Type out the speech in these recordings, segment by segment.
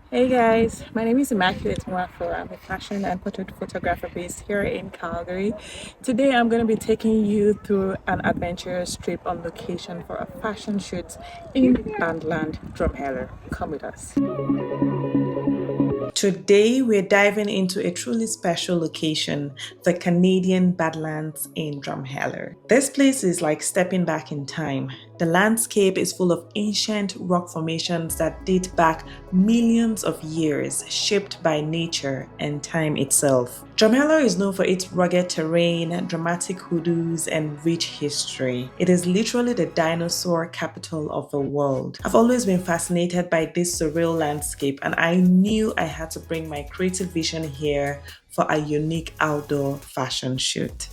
Hey guys, my name is Immaculate Mwafo. I'm a fashion and portrait photographer based here in Calgary. Today I'm going to be taking you through an adventurous trip on location for a fashion shoot in Badlands, Drumheller. Come with us. Today, we're diving into a truly special location, the Canadian Badlands in Drumheller. This place is like stepping back in time. The landscape is full of ancient rock formations that date back millions of years, shaped by nature and time itself. Drumheller is known for its rugged terrain, dramatic hoodoos, and rich history. It is literally the dinosaur capital of the world. I've always been fascinated by this surreal landscape, and I knew I had to bring my creative vision here for a unique outdoor fashion shoot.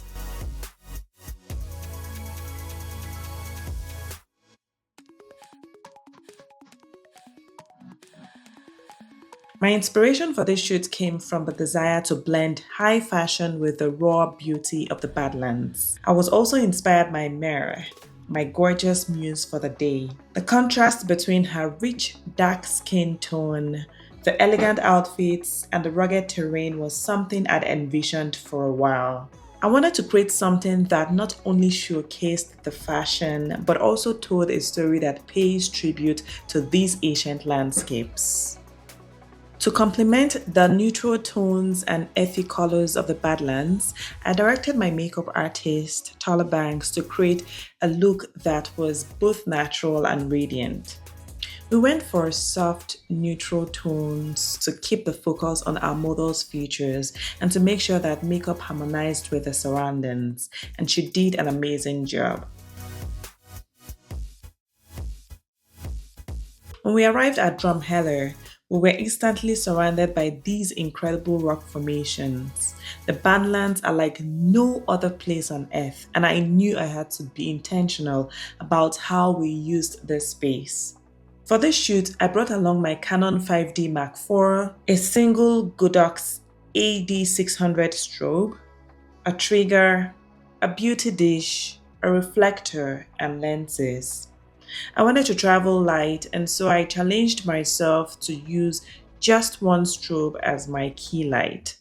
My inspiration for this shoot came from the desire to blend high fashion with the raw beauty of the Badlands. I was also inspired by Mare, my gorgeous muse for the day. The contrast between her rich, dark skin tone, the elegant outfits, and the rugged terrain was something I'd envisioned for a while. I wanted to create something that not only showcased the fashion, but also told a story that pays tribute to these ancient landscapes. To complement the neutral tones and earthy colors of the Badlands, I directed my makeup artist, Tyler Banks, to create a look that was both natural and radiant. We went for soft, neutral tones to keep the focus on our model's features and to make sure that makeup harmonized with the surroundings, and she did an amazing job. When we arrived at Drumheller, we were instantly surrounded by these incredible rock formations. The Badlands are like no other place on earth, and I knew I had to be intentional about how we used this space. For this shoot, I brought along my Canon 5D Mark IV, a single Godox AD600 strobe, a trigger, a beauty dish, a reflector, and lenses. I wanted to travel light, and so I challenged myself to use just one strobe as my key light.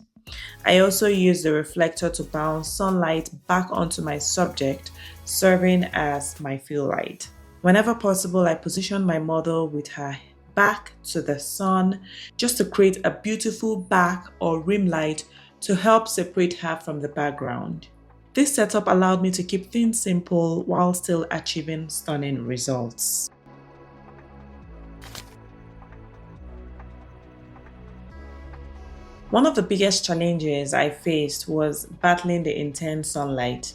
I also used the reflector to bounce sunlight back onto my subject, serving as my fill light. Whenever possible, I positioned my model with her back to the sun just to create a beautiful back or rim light to help separate her from the background. This setup allowed me to keep things simple while still achieving stunning results. One of the biggest challenges I faced was battling the intense sunlight.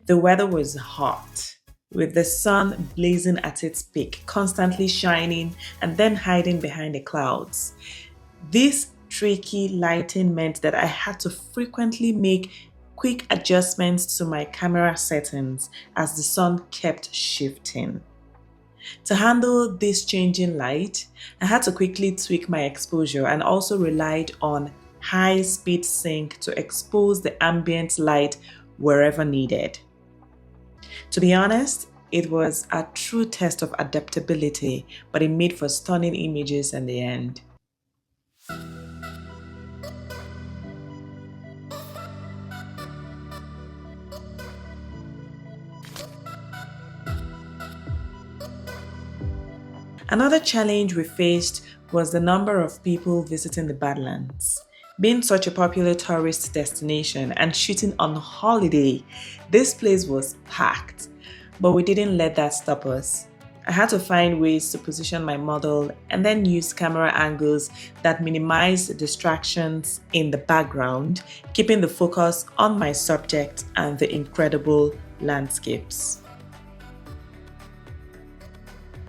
The weather was hot, with the sun blazing at its peak, constantly shining and then hiding behind the clouds. This tricky lighting meant that I had to frequently make quick adjustments to my camera settings as the sun kept shifting. To handle this changing light, I had to quickly tweak my exposure and also relied on high speed sync to expose the ambient light wherever needed. To be honest, it was a true test of adaptability, but it made for stunning images in the end. Another challenge we faced was the number of people visiting the Badlands. Being such a popular tourist destination and shooting on holiday, this place was packed, but we didn't let that stop us. I had to find ways to position my model and then use camera angles that minimize distractions in the background, keeping the focus on my subject and the incredible landscapes.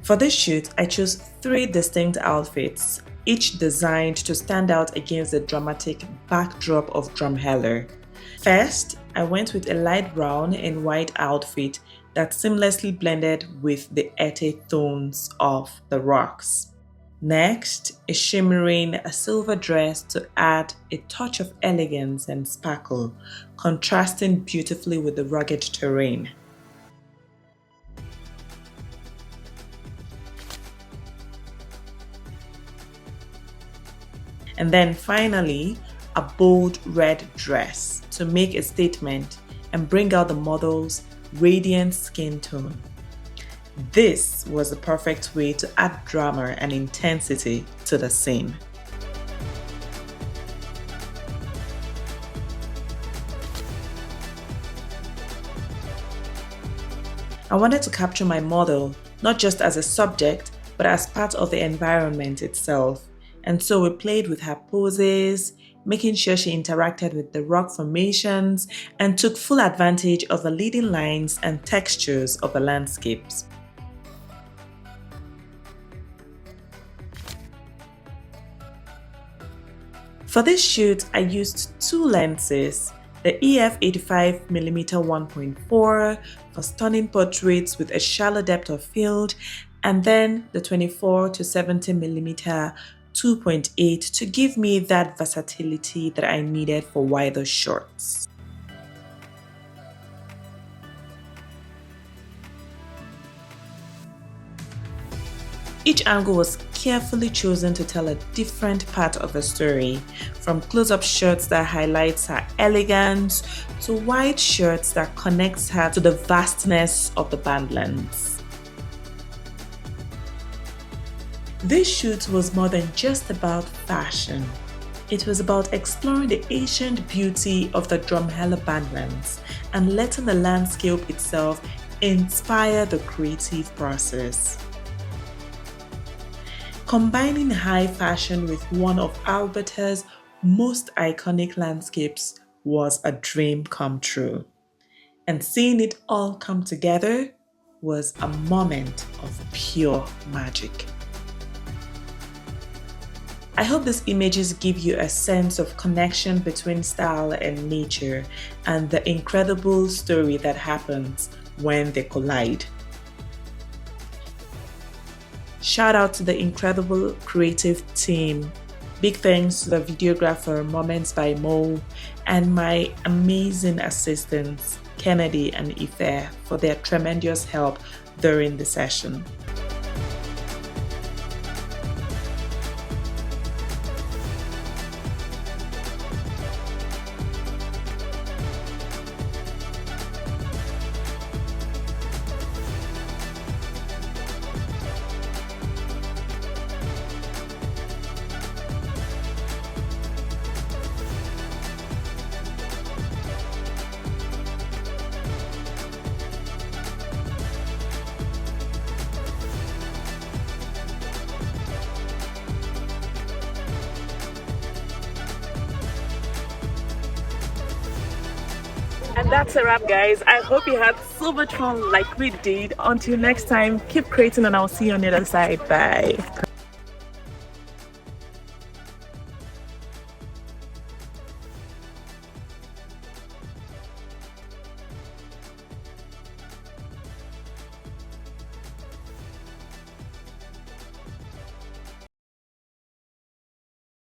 For this shoot, I chose three distinct outfits, each designed to stand out against the dramatic backdrop of Drumheller. First, I went with a light brown and white outfit that seamlessly blended with the earthy tones of the rocks. Next, a shimmering silver dress to add a touch of elegance and sparkle, contrasting beautifully with the rugged terrain. And then finally, a bold red dress to make a statement and bring out the model's radiant skin tone. This was the perfect way to add drama and intensity to the scene. I wanted to capture my model not just as a subject, but as part of the environment itself. And so we played with her poses, making sure she interacted with the rock formations and took full advantage of the leading lines and textures of the landscapes. For this shoot, I used two lenses, the EF 85mm 1.4 for stunning portraits with a shallow depth of field, and then the 24 to 70mm 2.8 to give me that versatility that I needed for wider shots. Each angle was carefully chosen to tell a different part of the story, from close-up shots that highlights her elegance to wide shots that connects her to the vastness of the Badlands. This shoot was more than just about fashion. It was about exploring the ancient beauty of the Drumheller Badlands and letting the landscape itself inspire the creative process. Combining high fashion with one of Alberta's most iconic landscapes was a dream come true. And seeing it all come together was a moment of pure magic. I hope these images give you a sense of connection between style and nature and the incredible story that happens when they collide. Shout out to the incredible creative team. Big thanks to the videographer Moments by Mo and my amazing assistants Kennedy and Ife for their tremendous help during the session. And that's a wrap, guys. I hope you had so much fun like we did. Until next time, keep creating and I'll see you on the other side. Bye.